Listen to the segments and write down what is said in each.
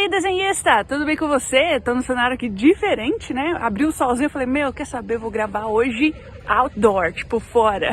aí, desenhista, tudo bem com você? Tô no cenário aqui diferente, né? Abri o solzinho e falei, meu, quer saber, vou gravar hoje outdoor, tipo fora.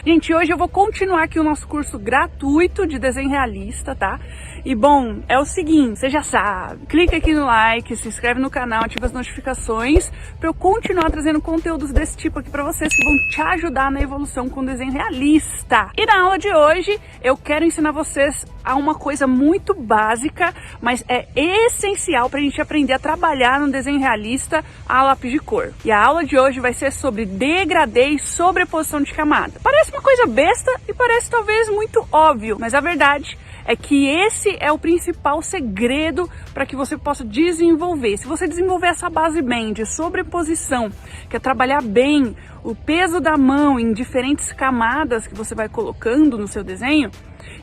Gente, hoje eu vou continuar aqui o nosso curso gratuito de desenho realista, tá? E bom, é o seguinte, você já sabe, clica aqui no like, se inscreve no canal, ativa as notificações para eu continuar trazendo conteúdos desse tipo aqui para vocês que vão te ajudar na evolução com desenho realista. E na aula de hoje eu quero ensinar vocês a uma coisa muito básica, mas é essencial para a gente aprender a trabalhar no desenho realista a lápis de cor. E a aula de hoje vai ser sobre degradê e sobreposição de camada. Parece uma coisa besta e parece talvez muito óbvio, mas a verdade é que esse é o principal segredo para que você possa desenvolver. Se você desenvolver essa base bem de sobreposição, que é trabalhar bem o peso da mão em diferentes camadas que você vai colocando no seu desenho,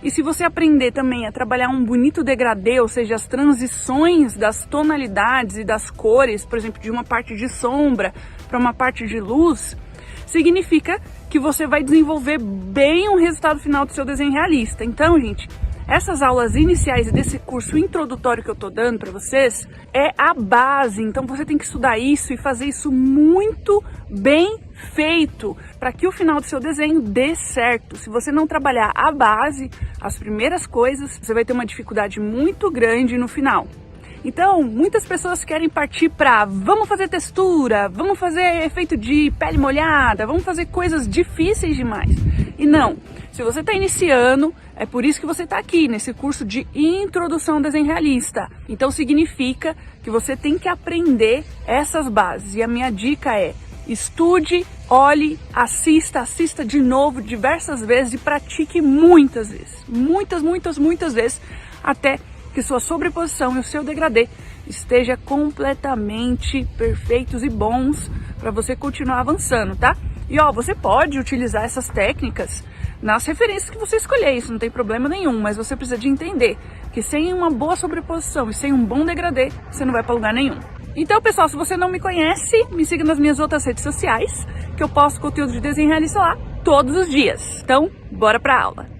e se você aprender também a trabalhar um bonito degradê, ou seja, as transições das tonalidades e das cores, por exemplo, de uma parte de sombra para uma parte de luz, significa que você vai desenvolver bem o resultado final do seu desenho realista. Então, gente, essas aulas iniciais desse curso introdutório que eu tô dando para vocês é a base, então você tem que estudar isso e fazer isso muito bem feito para que o final do seu desenho dê certo. Se você não trabalhar a base, as primeiras coisas, você vai ter uma dificuldade muito grande no final. Então, muitas pessoas querem partir para vamos fazer textura, vamos fazer efeito de pele molhada, vamos fazer coisas difíceis demais. E não, se você está iniciando, é por isso que você está aqui nesse curso de introdução ao desenho realista. Então significa que você tem que aprender essas bases. E a minha dica é: estude, olhe, assista de novo diversas vezes e pratique muitas vezes. Muitas vezes, até que sua sobreposição e o seu degradê esteja completamente perfeitos e bons para você continuar avançando, tá? E ó, você pode utilizar essas técnicas nas referências que você escolher, isso não tem problema nenhum, mas você precisa de entender que sem uma boa sobreposição e sem um bom degradê, você não vai para lugar nenhum. Então, pessoal, se você não me conhece, me siga nas minhas outras redes sociais, que eu posto conteúdo de desenho realista lá todos os dias. Então, bora pra aula!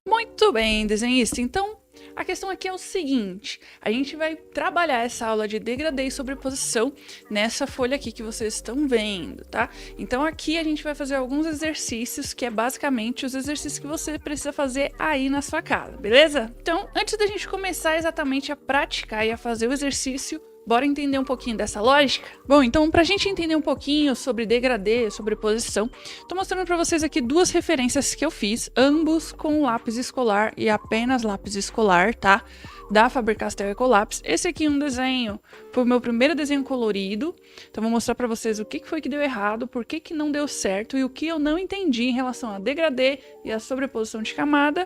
Muito bem, desenhista. Então, a questão aqui é o seguinte, a gente vai trabalhar essa aula de degradê e sobreposição nessa folha aqui que vocês estão vendo, tá? Então aqui a gente vai fazer alguns exercícios, que é basicamente os exercícios que você precisa fazer aí na sua casa, beleza? Então, antes da gente começar exatamente a praticar e a fazer o exercício, bora entender um pouquinho dessa lógica? Bom, então pra gente entender um pouquinho sobre degradê, sobreposição, tô mostrando pra vocês aqui duas referências que eu fiz, ambos com lápis escolar e apenas lápis escolar, tá? Da Faber-Castell Ecolapse. Esse aqui é um desenho, foi o meu primeiro desenho colorido, então vou mostrar pra vocês o que foi que deu errado, por que não deu certo e o que eu não entendi em relação a degradê e a sobreposição de camada.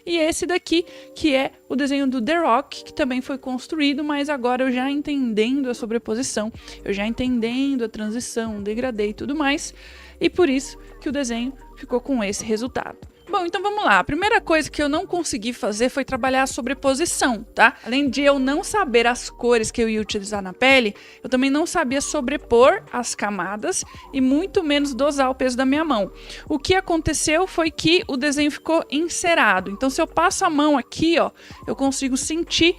E esse daqui, que é o desenho do The Rock, que também foi construído, mas agora eu já entendendo a sobreposição, eu já entendendo a transição, o degradê e tudo mais, e por isso que o desenho ficou com esse resultado. Bom, então vamos lá. A primeira coisa que eu não consegui fazer foi trabalhar a sobreposição, tá? Além de eu não saber as cores que eu ia utilizar na pele, eu também não sabia sobrepor as camadas e muito menos dosar o peso da minha mão. O que aconteceu foi que o desenho ficou encerado. Então, se eu passo a mão aqui, ó, eu consigo sentir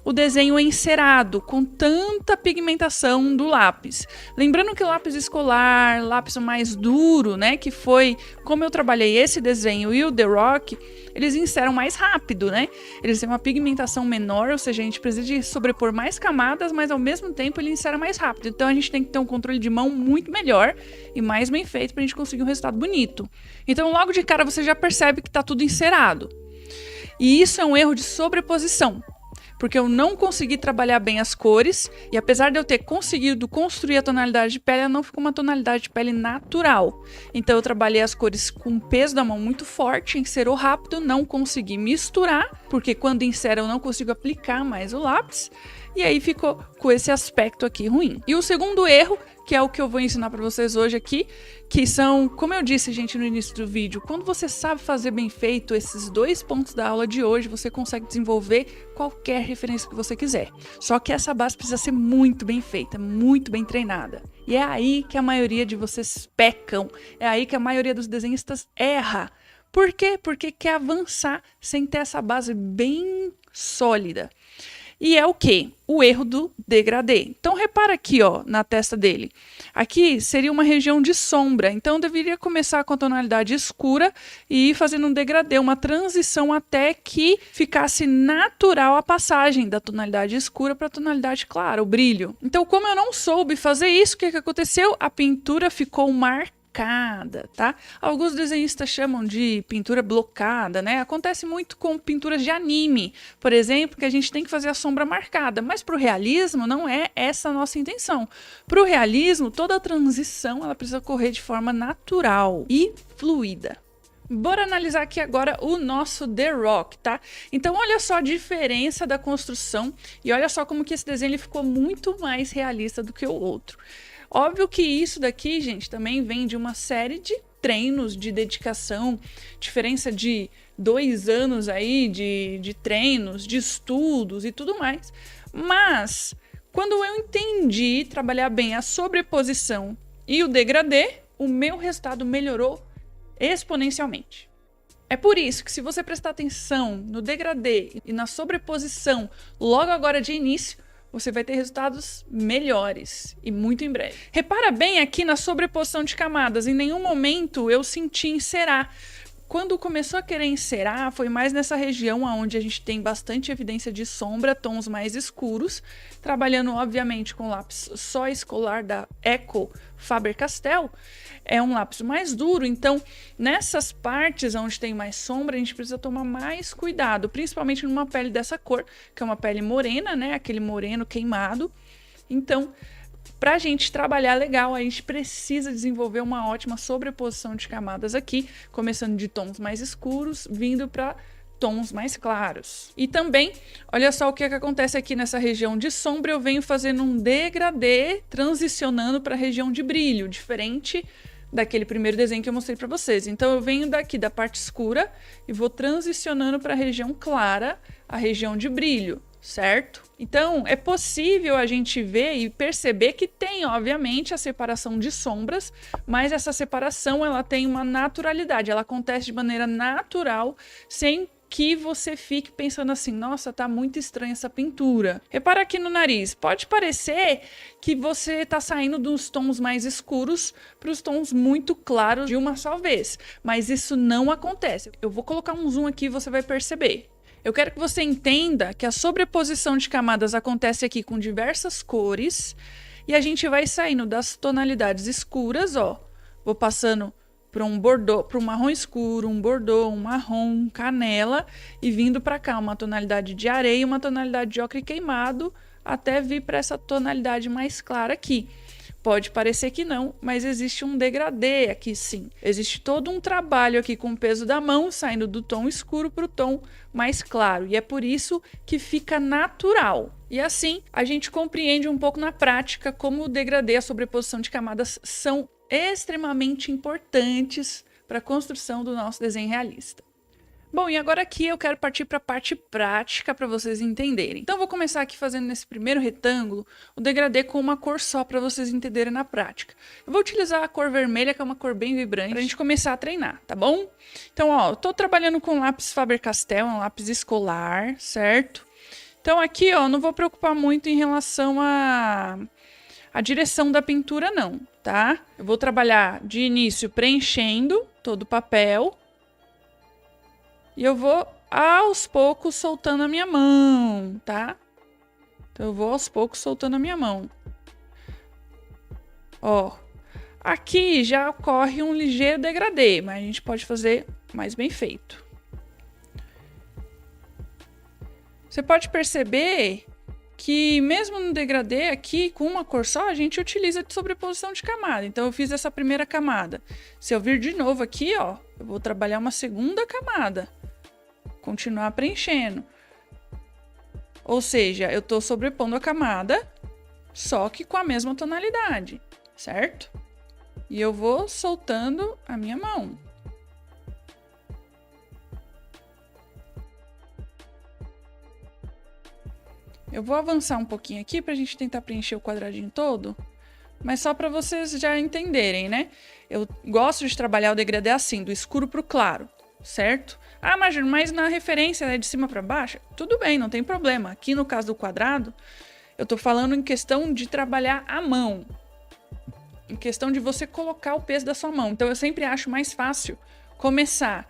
o desenho encerado, com tanta pigmentação do lápis. Lembrando que o lápis escolar, lápis mais duro, né, que foi como eu trabalhei esse desenho e o The Rock, eles enceram mais rápido, né? Eles têm uma pigmentação menor, ou seja, a gente precisa de sobrepor mais camadas, mas ao mesmo tempo ele encera mais rápido. Então a gente tem que ter um controle de mão muito melhor e mais bem feito pra gente conseguir um resultado bonito. Então logo de cara você já percebe que tá tudo encerado. E isso é um erro de sobreposição, porque eu não consegui trabalhar bem as cores, e apesar de eu ter conseguido construir a tonalidade de pele, ela não ficou uma tonalidade de pele natural. Então eu trabalhei as cores com o peso da mão muito forte, encerou rápido, não consegui misturar, porque quando encera eu não consigo aplicar mais o lápis, e aí ficou com esse aspecto aqui ruim. E o segundo erro, que é o que eu vou ensinar para vocês hoje aqui, que são, como eu disse, gente, no início do vídeo, quando você sabe fazer bem feito esses 2 pontos da aula de hoje, você consegue desenvolver qualquer referência que você quiser. Só que essa base precisa ser muito bem feita, muito bem treinada. E é aí que a maioria de vocês pecam, é aí que a maioria dos desenhistas erra. Por quê? Porque quer avançar sem ter essa base bem sólida. E é o quê? O erro do degradê. Então repara aqui, ó, na testa dele. Aqui seria uma região de sombra, então eu deveria começar com a tonalidade escura e ir fazendo um degradê, uma transição até que ficasse natural a passagem da tonalidade escura para a tonalidade clara, o brilho. Então, como eu não soube fazer isso, o que aconteceu? A pintura ficou marcada. Tá? Alguns desenhistas chamam de pintura blocada, né? Acontece muito com pinturas de anime, por exemplo, que a gente tem que fazer a sombra marcada, mas para o realismo não é essa a nossa intenção. Para o realismo, toda a transição ela precisa ocorrer de forma natural e fluida. Bora analisar aqui agora o nosso The Rock, tá? Então olha só a diferença da construção e olha só como que esse desenho ele ficou muito mais realista do que o outro. Óbvio que isso daqui, gente, também vem de uma série de treinos, de dedicação, diferença de 2 anos aí de treinos, de estudos e tudo mais. Mas, quando eu entendi trabalhar bem a sobreposição e o degradê, o meu resultado melhorou exponencialmente. É por isso que se você prestar atenção no degradê e na sobreposição logo agora de início, você vai ter resultados melhores e muito em breve. Repara bem aqui na sobreposição de camadas, em nenhum momento eu senti encerar. Quando começou a querer encerar, foi mais nessa região onde a gente tem bastante evidência de sombra, tons mais escuros, trabalhando obviamente com lápis só escolar da Eco Faber-Castell. É um lápis mais duro, então nessas partes onde tem mais sombra, a gente precisa tomar mais cuidado, principalmente numa pele dessa cor, que é uma pele morena, né? Aquele moreno queimado. Então, para a gente trabalhar legal, a gente precisa desenvolver uma ótima sobreposição de camadas aqui, começando de tons mais escuros, vindo para tons mais claros. E também, olha só o que acontece aqui nessa região de sombra, eu venho fazendo um degradê, transicionando para a região de brilho, diferente daquele primeiro desenho que eu mostrei para vocês. Então eu venho daqui da parte escura e vou transicionando para a região clara, a região de brilho, certo? Então é possível a gente ver e perceber que tem, obviamente, a separação de sombras, mas essa separação ela tem uma naturalidade, ela acontece de maneira natural, sem que você fique pensando assim, nossa, tá muito estranha essa pintura. Repara aqui no nariz, pode parecer que você tá saindo dos tons mais escuros para os tons muito claros de uma só vez, mas isso não acontece. Eu vou colocar um zoom aqui e você vai perceber. Eu quero que você entenda que a sobreposição de camadas acontece aqui com diversas cores e a gente vai saindo das tonalidades escuras, ó, vou passando para um bordô, para um marrom escuro, um bordô, um marrom, um canela e vindo para cá uma tonalidade de areia, uma tonalidade de ocre queimado, até vir para essa tonalidade mais clara aqui. Pode parecer que não, mas existe um degradê aqui sim. Existe todo um trabalho aqui com o peso da mão, saindo do tom escuro para o tom mais claro. E é por isso que fica natural. E assim, a gente compreende um pouco na prática como o degradê e a sobreposição de camadas são extremamente importantes para a construção do nosso desenho realista. Bom, e agora aqui eu quero partir para a parte prática para vocês entenderem. Então eu vou começar aqui fazendo nesse primeiro retângulo o degradê com uma cor só para vocês entenderem na prática. Eu vou utilizar a cor vermelha, que é uma cor bem vibrante, para a gente começar a treinar, tá bom? Então, ó, eu tô trabalhando com lápis Faber-Castell, um lápis escolar, certo? Então aqui, ó, não vou preocupar muito em relação a direção da pintura não, tá? Eu vou trabalhar de início preenchendo todo o papel e eu vou aos poucos soltando a minha mão, tá? Então eu vou aos poucos soltando a minha mão. Ó, aqui já ocorre um ligeiro degradê, mas a gente pode fazer mais bem feito. Você pode perceber que mesmo no degradê aqui, com uma cor só, a gente utiliza de sobreposição de camada. Então eu fiz essa primeira camada. Se eu vir de novo aqui, ó, eu vou trabalhar uma segunda camada. Continuar preenchendo. Ou seja, eu tô sobrepondo a camada, só que com a mesma tonalidade, certo? E eu vou soltando a minha mão. Eu vou avançar um pouquinho aqui pra gente tentar preencher o quadradinho todo, mas só para vocês já entenderem, né? Eu gosto de trabalhar o degradê assim, do escuro pro claro, certo? Ah, mas na referência é de cima para baixo? Tudo bem, não tem problema. Aqui no caso do quadrado, eu tô falando em questão de trabalhar a mão. Em questão de você colocar o peso da sua mão. Então eu sempre acho mais fácil começar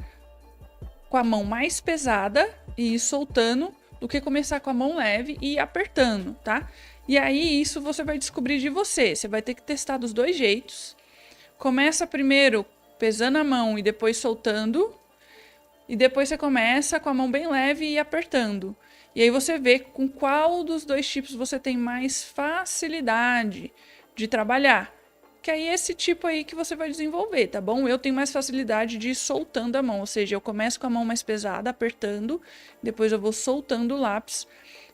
com a mão mais pesada e ir soltando do que começar com a mão leve e ir apertando, tá? E aí isso você vai descobrir de você. Você vai ter que testar dos dois jeitos. Começa primeiro pesando a mão e depois soltando. E depois você começa com a mão bem leve e apertando. E aí você vê com qual dos dois tipos você tem mais facilidade de trabalhar. Que aí é esse tipo aí que você vai desenvolver, tá bom? Eu tenho mais facilidade de ir soltando a mão, ou seja, eu começo com a mão mais pesada, apertando, depois eu vou soltando o lápis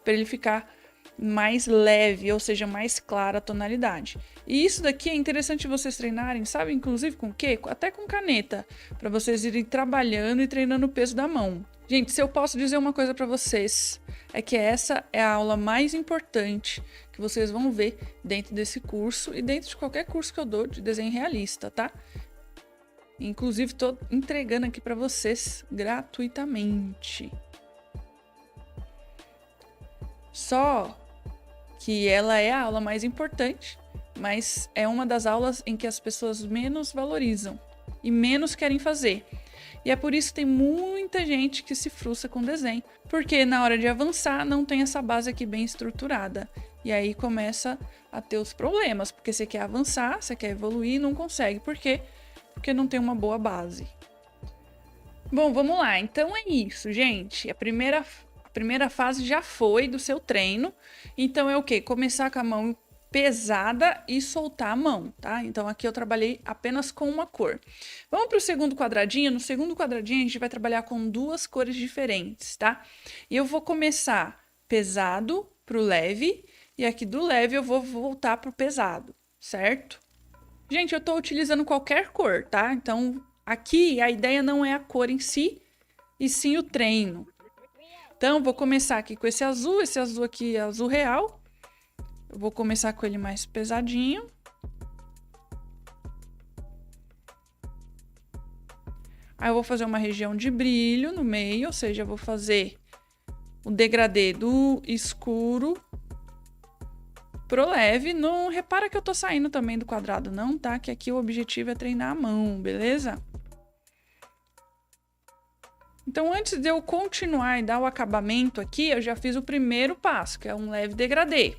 para ele ficar mais leve, ou seja, mais clara a tonalidade. E isso daqui é interessante vocês treinarem, sabe? Inclusive com o quê? Até com caneta, para vocês irem trabalhando e treinando o peso da mão. Gente, se eu posso dizer uma coisa para vocês, é que essa é a aula mais importante que vocês vão ver dentro desse curso e dentro de qualquer curso que eu dou de desenho realista, tá? Inclusive, tô entregando aqui para vocês gratuitamente. Só que ela é a aula mais importante, mas é uma das aulas em que as pessoas menos valorizam e menos querem fazer. E é por isso que tem muita gente que se frustra com desenho, porque na hora de avançar não tem essa base aqui bem estruturada. E aí começa a ter os problemas, porque você quer avançar, você quer evoluir e não consegue. Por quê? Porque não tem uma boa base. Bom, vamos lá. Então é isso, gente. A primeira fase já foi do seu treino. Então é o quê? Começar com a mão pesada e soltar a mão, tá? Então aqui eu trabalhei apenas com uma cor. Vamos para o segundo quadradinho. No segundo quadradinho a gente vai trabalhar com duas cores diferentes, tá? E eu vou começar pesado pro leve e aqui do leve eu vou voltar pro pesado, certo? Gente, eu tô utilizando qualquer cor, tá? Então aqui a ideia não é a cor em si, e sim o treino. Então vou começar aqui com esse azul aqui é azul real. Eu vou começar com ele mais pesadinho. Aí eu vou fazer uma região de brilho no meio, ou seja, eu vou fazer o degradê do escuro pro leve. Não repara que eu tô saindo também do quadrado não, tá? Que aqui o objetivo é treinar a mão, beleza? Então, antes de eu continuar e dar o acabamento aqui, eu já fiz o primeiro passo, que é um leve degradê.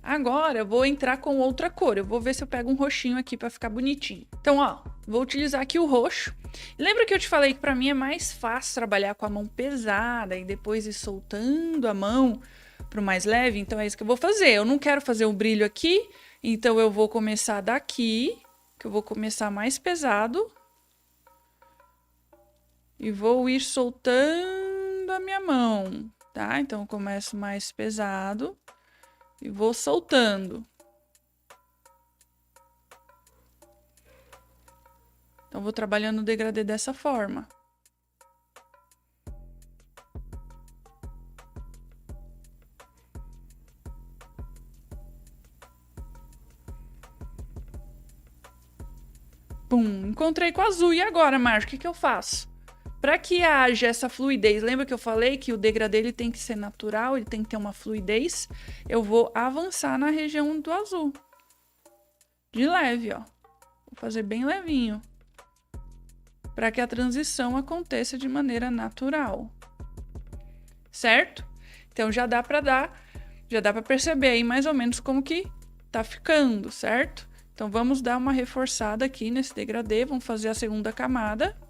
Agora eu vou entrar com outra cor. Eu vou ver se eu pego um roxinho aqui para ficar bonitinho. Então, ó, vou utilizar aqui o roxo. Lembra que eu te falei que para mim é mais fácil trabalhar com a mão pesada e depois ir soltando a mão pro mais leve? Então é isso que eu vou fazer. Eu não quero fazer um brilho aqui, então eu vou começar daqui, que eu vou começar mais pesado. E vou ir soltando a minha mão, tá? Então eu começo mais pesado. E vou soltando. Então, vou trabalhando o degradê dessa forma. Pum, encontrei com o azul. E agora, Márcio, o que eu faço? Para que haja essa fluidez, lembra que eu falei que o degradê ele tem que ser natural, ele tem que ter uma fluidez? Eu vou avançar na região do azul. De leve, ó. Vou fazer bem levinho. Para que a transição aconteça de maneira natural. Certo? Então já dá para perceber aí mais ou menos como que tá ficando, certo? Então vamos dar uma reforçada aqui nesse degradê, vamos fazer a segunda camada.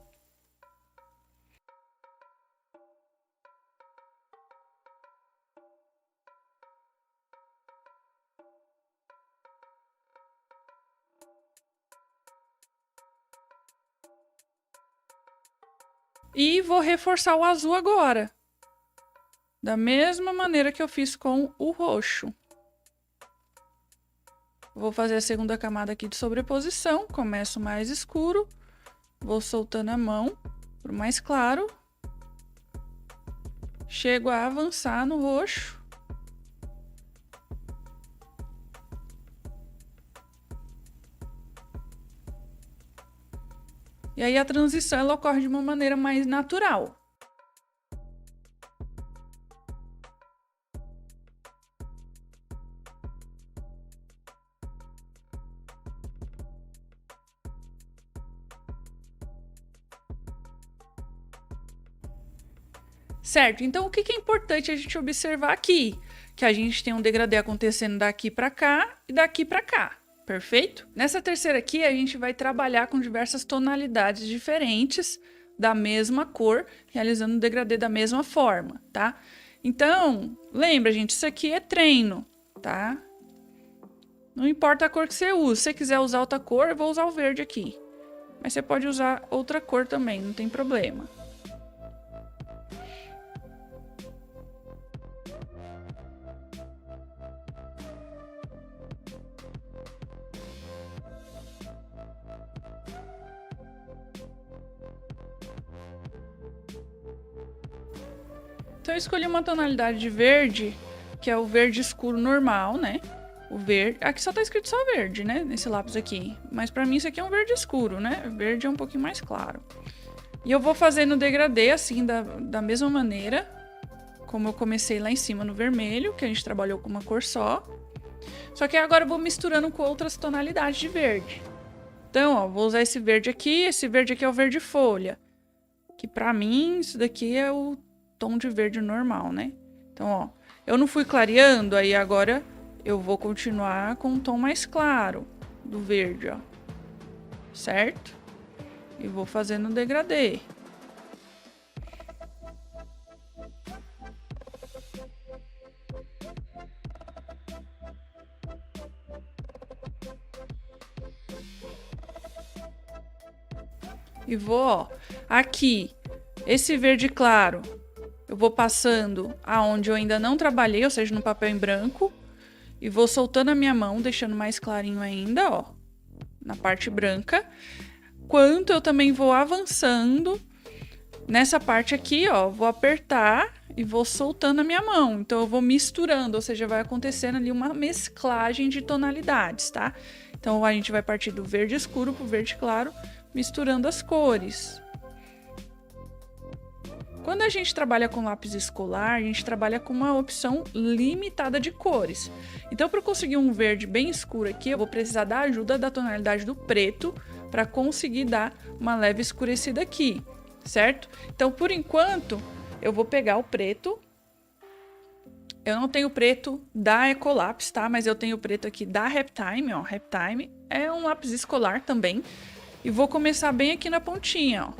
E vou reforçar o azul agora. Da mesma maneira que eu fiz com o roxo. Vou fazer a segunda camada aqui de sobreposição. Começo mais escuro. Vou soltando a mão pro mais claro. Chego a avançar no roxo. E aí a transição ela ocorre de uma maneira mais natural. Certo, então o que é importante a gente observar aqui? Que a gente tem um degradê acontecendo daqui para cá e daqui para cá, perfeito? Nessa terceira aqui a gente vai trabalhar com diversas tonalidades diferentes da mesma cor, realizando o degradê da mesma forma, tá? Então, lembra gente, isso aqui é treino, tá? Não importa a cor que você usa, se você quiser usar outra cor, eu vou usar o verde aqui. Mas você pode usar outra cor também, não tem problema. Então eu escolhi uma tonalidade de verde, que é o verde escuro normal, né? O verde... Aqui só tá escrito só verde, né? Nesse lápis aqui. Mas pra mim isso aqui é um verde escuro, né? O verde é um pouquinho mais claro. E eu vou fazendo o degradê assim, da mesma maneira, como eu comecei lá em cima no vermelho, que a gente trabalhou com uma cor só. Só que agora eu vou misturando com outras tonalidades de verde. Então, ó, vou usar esse verde aqui é o verde folha. Que pra mim, isso daqui é o tom de verde normal, né? Então, ó, eu não fui clareando, aí agora eu vou continuar com um tom mais claro do verde, ó. Certo? E vou fazendo o degradê. E vou, ó, aqui, esse verde claro, eu vou passando aonde eu ainda não trabalhei, ou seja, no papel em branco. E vou soltando a minha mão, deixando mais clarinho ainda, ó, na parte branca. Quanto eu também vou avançando nessa parte aqui, ó, vou apertar e vou soltando a minha mão. Então eu vou misturando, ou seja, vai acontecendo ali uma mesclagem de tonalidades, tá? Então a gente vai partir do verde escuro pro verde claro, misturando as cores. Quando a gente trabalha com lápis escolar, a gente trabalha com uma opção limitada de cores. Então, para conseguir um verde bem escuro aqui, eu vou precisar da ajuda da tonalidade do preto para conseguir dar uma leve escurecida aqui, certo? Então, por enquanto, eu vou pegar o preto. Eu não tenho preto da Ecolapse, tá? Mas eu tenho preto aqui da Riptime, ó. Riptime é um lápis escolar também. E vou começar bem aqui na pontinha, ó.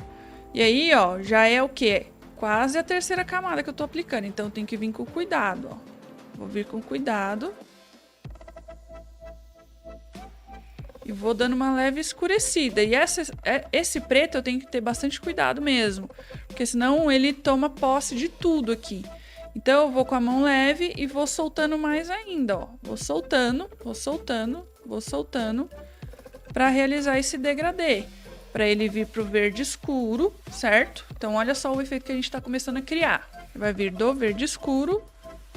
E aí, ó, já é o quê? Quase a terceira camada que eu tô aplicando, então tem que vir com cuidado, ó. Vou vir com cuidado. E vou dando uma leve escurecida. E esse preto eu tenho que ter bastante cuidado mesmo, porque senão ele toma posse de tudo aqui. Então eu vou com a mão leve e vou soltando mais ainda, ó. Vou soltando, vou soltando, vou soltando, para realizar esse degradê. Para ele vir pro verde escuro, certo? Então, olha só o efeito que a gente tá começando a criar. Vai vir do verde escuro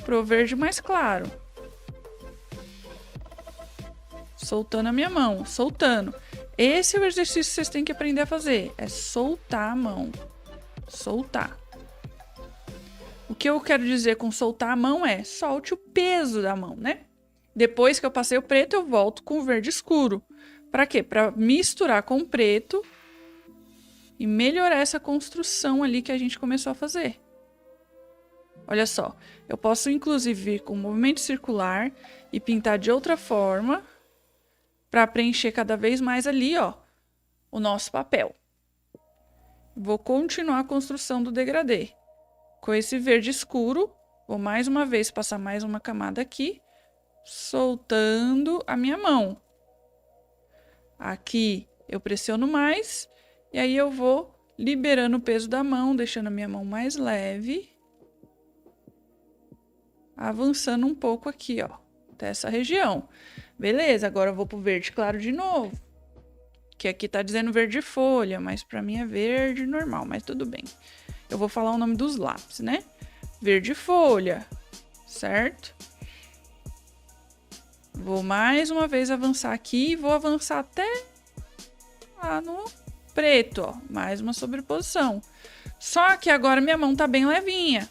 pro verde mais claro. Soltando a minha mão, soltando. Esse é o exercício que vocês têm que aprender a fazer. É soltar a mão. Soltar. O que eu quero dizer com soltar a mão é solte o peso da mão, né? Depois que eu passei o preto, eu volto com o verde escuro. Para quê? Para misturar com o preto e melhorar essa construção ali que a gente começou a fazer. Olha só, eu posso inclusive vir com um movimento circular e pintar de outra forma para preencher cada vez mais ali, ó, o nosso papel. Vou continuar a construção do degradê. Com esse verde escuro, vou mais uma vez passar mais uma camada aqui, soltando a minha mão. Aqui eu pressiono mais e aí eu vou liberando o peso da mão, deixando a minha mão mais leve. avançando um pouco aqui, ó, até essa região. Beleza, agora eu vou pro verde claro de novo. Que aqui tá dizendo verde folha, mas pra mim é verde normal, mas tudo bem. Eu vou falar o nome dos lápis, né? Verde folha, certo? Vou mais uma vez avançar aqui e vou avançar até lá no preto, ó. Mais uma sobreposição. Só que agora minha mão tá bem levinha.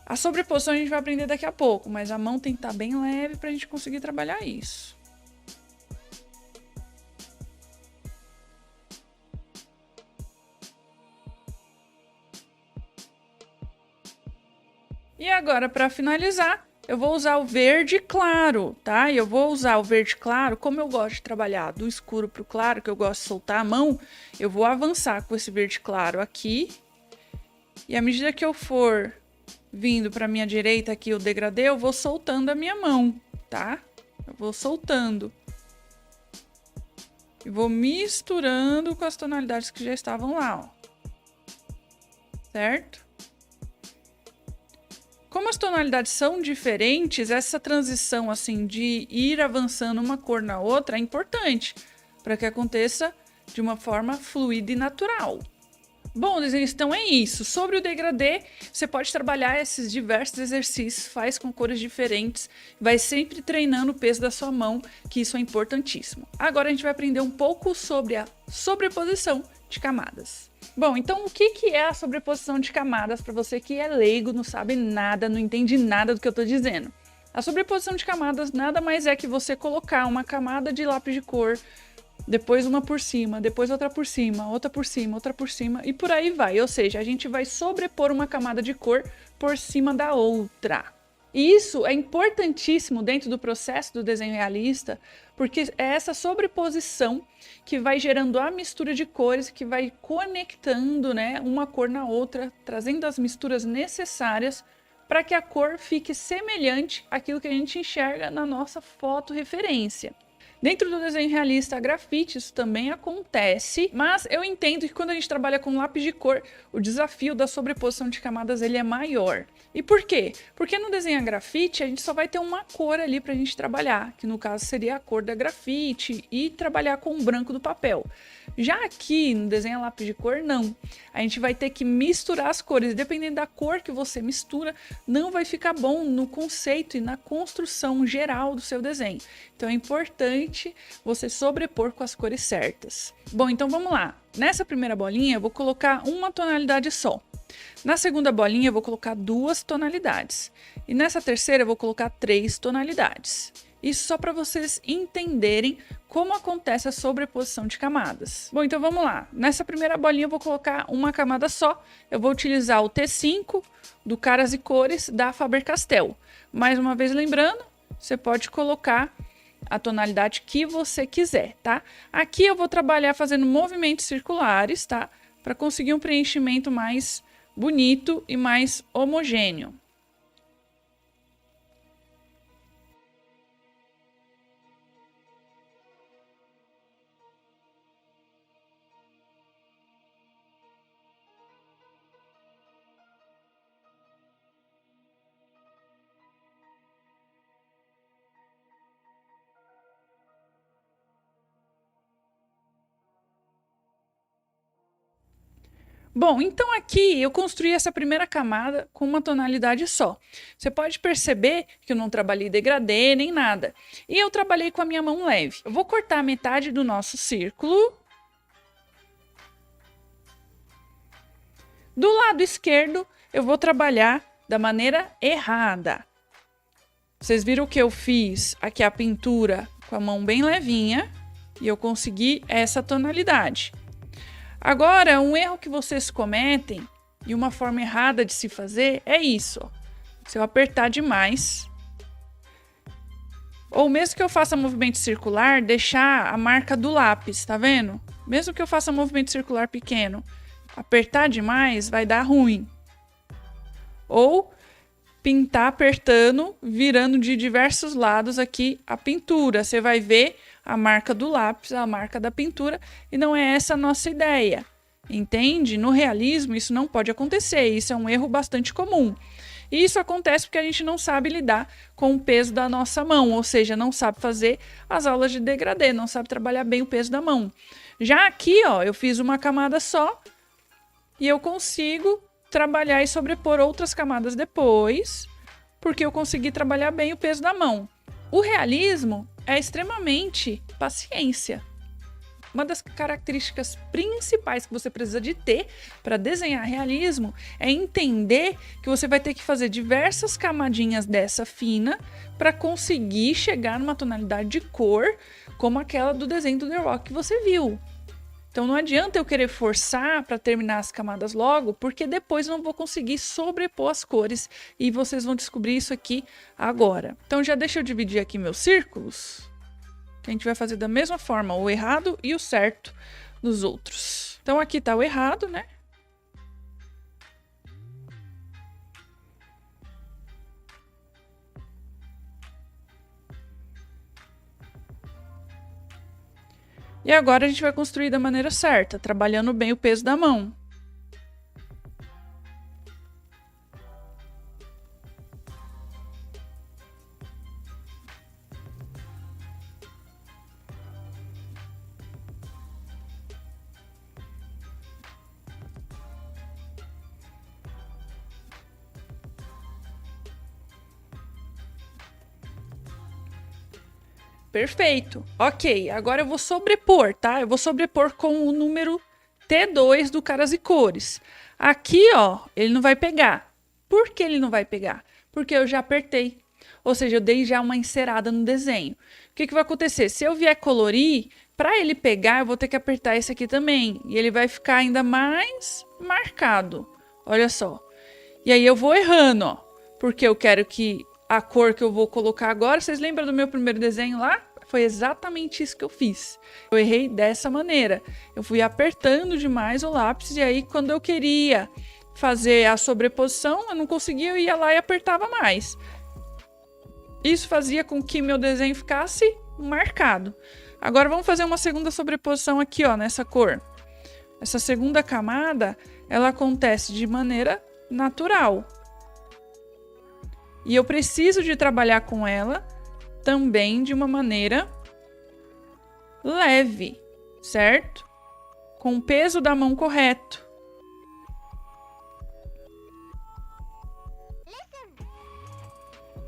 A sobreposição a gente vai aprender daqui a pouco, mas a mão tem que estar bem leve pra gente conseguir trabalhar isso. E agora, para finalizar, eu vou usar o verde claro, tá? E eu vou usar o verde claro, como eu gosto de trabalhar do escuro para o claro, que eu gosto de soltar a mão, eu vou avançar com esse verde claro aqui. E à medida que eu for vindo para minha direita aqui o degradê, eu vou soltando a minha mão, tá? Eu vou soltando. E vou misturando com as tonalidades que já estavam lá, ó. Certo? Como as tonalidades são diferentes, essa transição assim de ir avançando uma cor na outra é importante para que aconteça de uma forma fluida e natural. Bom, desenhista, então é isso. Sobre o degradê, você pode trabalhar esses diversos exercícios, faz com cores diferentes, vai sempre treinando o peso da sua mão, que isso é importantíssimo. Agora a gente vai aprender um pouco sobre a sobreposição de camadas. Bom, então o que é a sobreposição de camadas para você que é leigo, não sabe nada, não entende nada do que eu estou dizendo? A sobreposição de camadas nada mais é que você colocar uma camada de lápis de cor, depois uma por cima, depois outra por cima, outra por cima, outra por cima e por aí vai. Ou seja, a gente vai sobrepor uma camada de cor por cima da outra. E isso é importantíssimo dentro do processo do desenho realista, porque é essa sobreposição que vai gerando a mistura de cores, que vai conectando, né, uma cor na outra, trazendo as misturas necessárias para que a cor fique semelhante àquilo que a gente enxerga na nossa foto referência. Dentro do desenho realista, grafite, isso também acontece, mas eu entendo que quando a gente trabalha com lápis de cor, o desafio da sobreposição de camadas ele é maior. E por quê? Porque no desenho a grafite, a gente só vai ter uma cor ali pra gente trabalhar, que no caso seria a cor da grafite, e trabalhar com o branco do papel. Já aqui, no desenho a lápis de cor, não. A gente vai ter que misturar as cores, dependendo da cor que você mistura, não vai ficar bom no conceito e na construção geral do seu desenho. Então é importante você sobrepor com as cores certas. Bom, então vamos lá. Nessa primeira bolinha eu vou colocar uma tonalidade só. Na segunda bolinha eu vou colocar 2 tonalidades. E nessa terceira eu vou colocar 3 tonalidades. Isso só para vocês entenderem como acontece a sobreposição de camadas. Bom, então vamos lá. Nessa primeira bolinha eu vou colocar uma camada só. Eu vou utilizar o T5 do Caras e Cores da Faber-Castell. Mais uma vez lembrando, você pode colocar a tonalidade que você quiser, tá? Aqui eu vou trabalhar fazendo movimentos circulares, tá? Para conseguir um preenchimento mais bonito e mais homogêneo. Bom, então aqui eu construí essa primeira camada com uma tonalidade só. Você pode perceber que eu não trabalhei degradê nem nada. E eu trabalhei com a minha mão leve. Eu vou cortar metade do nosso círculo. Do lado esquerdo, eu vou trabalhar da maneira errada. Vocês viram que eu fiz aqui a pintura com a mão bem levinha e eu consegui essa tonalidade. Agora, um erro que vocês cometem e uma forma errada de se fazer é isso. Ó. Se eu apertar demais, ou mesmo que eu faça movimento circular, deixar a marca do lápis, tá vendo? Mesmo que eu faça movimento circular pequeno, apertar demais vai dar ruim. Ou pintar apertando, virando de diversos lados aqui a pintura. Você vai ver a marca do lápis, a marca da pintura, e não é essa a nossa ideia. Entende? No realismo isso não pode acontecer, isso é um erro bastante comum. E isso acontece porque a gente não sabe lidar com o peso da nossa mão, ou seja, não sabe fazer as aulas de degradê, não sabe trabalhar bem o peso da mão. Já aqui, ó, eu fiz uma camada só e eu consigo trabalhar e sobrepor outras camadas depois, porque eu consegui trabalhar bem o peso da mão. O realismo é extremamente paciência. Uma das características principais que você precisa de ter para desenhar realismo é entender que você vai ter que fazer diversas camadinhas dessa fina para conseguir chegar numa tonalidade de cor como aquela do desenho do The Rock que você viu. Então não adianta eu querer forçar para terminar as camadas logo, porque depois eu não vou conseguir sobrepor as cores e vocês vão descobrir isso aqui agora. Então já deixa eu dividir aqui meus círculos. A gente vai fazer da mesma forma o errado e o certo nos outros. Então aqui tá o errado, né? E agora a gente vai construir da maneira certa, trabalhando bem o peso da mão. Perfeito. Ok, agora eu vou sobrepor, tá? Eu vou sobrepor com o número T2 do Caras e Cores. Aqui, ó, ele não vai pegar. Por que ele não vai pegar? Porque eu já apertei. Ou seja, eu dei já uma encerada no desenho. O que vai acontecer? Se eu vier colorir, para ele pegar, eu vou ter que apertar esse aqui também. E ele vai ficar ainda mais marcado. Olha só. E aí eu vou errando, ó. Porque eu quero que a cor que eu vou colocar agora... Vocês lembram do meu primeiro desenho lá? Foi exatamente isso que eu fiz. Eu errei dessa maneira. Eu fui apertando demais o lápis e aí quando eu queria fazer a sobreposição, eu não conseguia, eu ia lá e apertava mais. Isso fazia com que meu desenho ficasse marcado. Agora vamos fazer uma segunda sobreposição aqui, ó, nessa cor. Essa segunda camada, ela acontece de maneira natural. E eu preciso de trabalhar com ela também de uma maneira leve, certo? Com o peso da mão correto.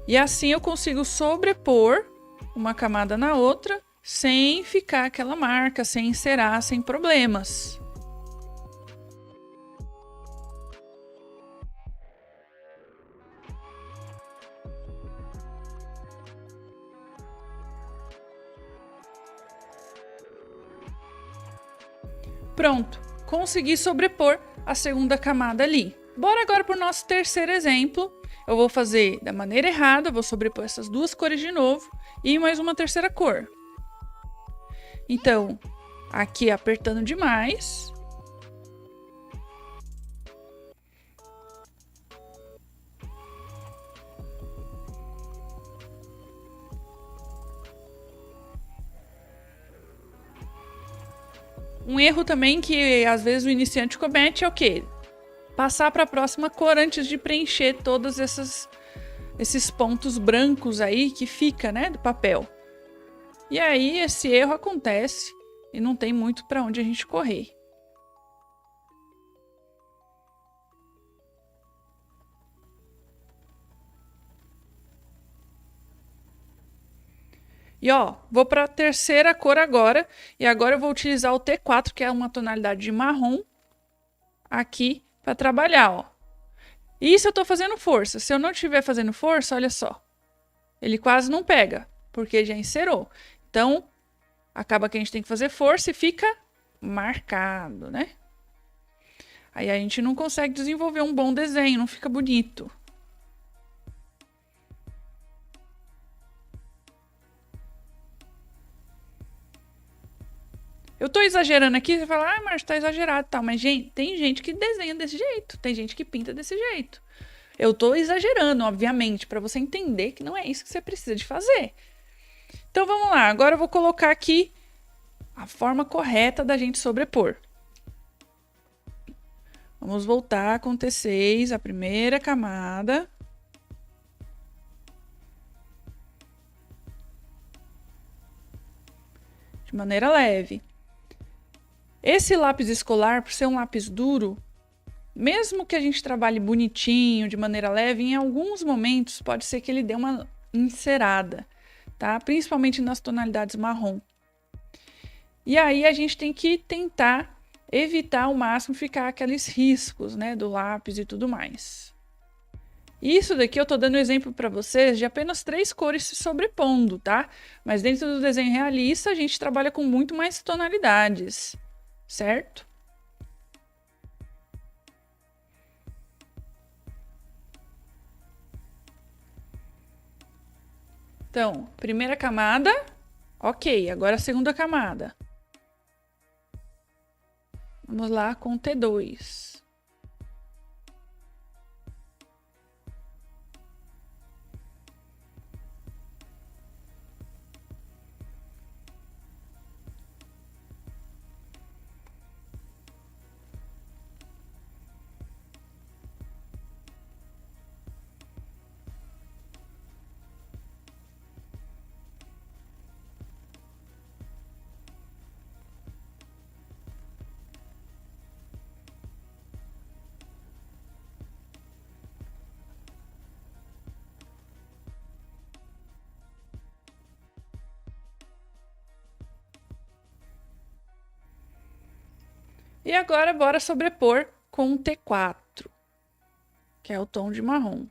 E assim eu consigo sobrepor uma camada na outra sem ficar aquela marca, sem encerar, sem problemas. Pronto, consegui sobrepor a segunda camada ali. Bora agora para o nosso terceiro exemplo. Eu vou fazer da maneira errada, vou sobrepor essas duas cores de novo e mais uma terceira cor. Então, aqui apertando demais. Um erro também que às vezes o iniciante comete é o quê? Passar para a próxima cor antes de preencher todos esses pontos brancos aí que fica, né, do papel. E aí esse erro acontece e não tem muito para onde a gente correr. E ó, vou para a terceira cor agora. E agora eu vou utilizar o T4, que é uma tonalidade de marrom, aqui para trabalhar, ó. Isso eu tô fazendo força. Se eu não estiver fazendo força, olha só. Ele quase não pega, porque já encerou. Então, acaba que a gente tem que fazer força e fica marcado, né? Aí a gente não consegue desenvolver um bom desenho, não fica bonito. Eu tô exagerando aqui, você fala, ah, mas tá exagerado e tal. Mas, gente, tem gente que desenha desse jeito, tem gente que pinta desse jeito. Eu tô exagerando, obviamente, para você entender que não é isso que você precisa de fazer. Então, vamos lá. Agora eu vou colocar aqui a forma correta da gente sobrepor. Vamos voltar com T6, a primeira camada. de maneira leve. Esse lápis escolar, por ser um lápis duro, mesmo que a gente trabalhe bonitinho, de maneira leve, em alguns momentos pode ser que ele dê uma encerada, tá? Principalmente nas tonalidades marrom. E aí a gente tem que tentar evitar ao máximo ficar aqueles riscos, né, do lápis e tudo mais. Isso daqui eu tô dando exemplo para vocês de apenas 3 cores se sobrepondo, tá? Mas dentro do desenho realista a gente trabalha com muito mais tonalidades, certo? Então, primeira camada, ok. Agora a segunda camada. Vamos lá com T2. E agora bora sobrepor com o T4, que é o tom de marrom.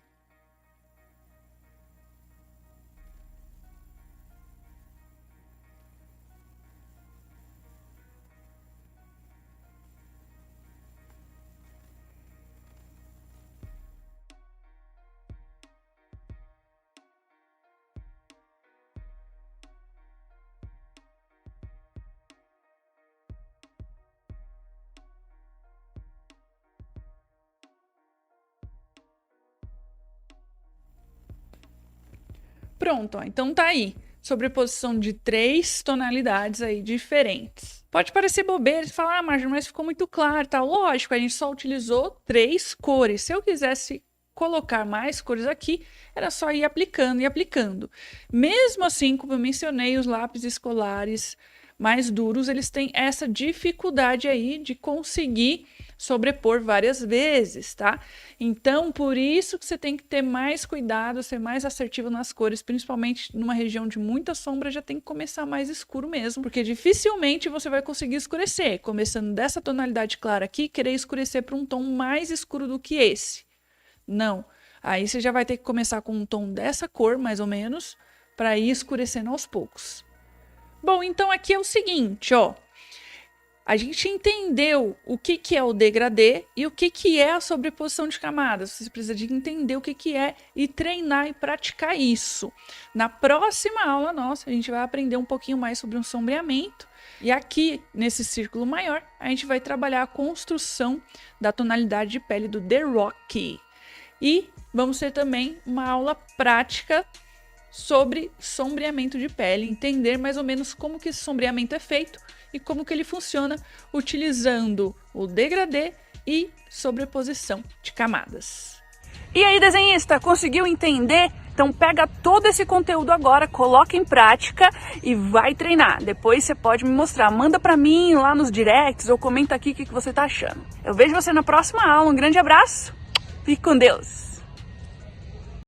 Pronto, ó, então tá aí, sobreposição de 3 tonalidades aí diferentes. Pode parecer bobeira e falar, ah, Marjorie, mas ficou muito claro, tá? Lógico, a gente só utilizou 3 cores. Se eu quisesse colocar mais cores aqui, era só ir aplicando e aplicando. Mesmo assim, como eu mencionei, os lápis escolares mais duros, eles têm essa dificuldade aí de conseguir sobrepor várias vezes, tá? Então, por isso que você tem que ter mais cuidado, ser mais assertivo nas cores, principalmente numa região de muita sombra, já tem que começar mais escuro mesmo, porque dificilmente você vai conseguir escurecer, começando dessa tonalidade clara aqui, querer escurecer para um tom mais escuro do que esse. Não. Aí você já vai ter que começar com um tom dessa cor, mais ou menos, para ir escurecendo aos poucos. Bom, então aqui é o seguinte, ó. A gente entendeu o que é o degradê e o que é a sobreposição de camadas. Você precisa de entender o que é e treinar e praticar isso. Na próxima aula nossa, a gente vai aprender um pouquinho mais sobre um sombreamento. E aqui, nesse círculo maior, a gente vai trabalhar a construção da tonalidade de pele do The Rock. E vamos ter também uma aula prática sobre sombreamento de pele, entender mais ou menos como que esse sombreamento é feito e como que ele funciona utilizando o degradê e sobreposição de camadas. E aí, desenhista, conseguiu entender? Então pega todo esse conteúdo agora, coloca em prática e vai treinar. Depois você pode me mostrar, manda pra mim lá nos directs ou comenta aqui o que você tá achando. Eu vejo você na próxima aula, um grande abraço, fique com Deus!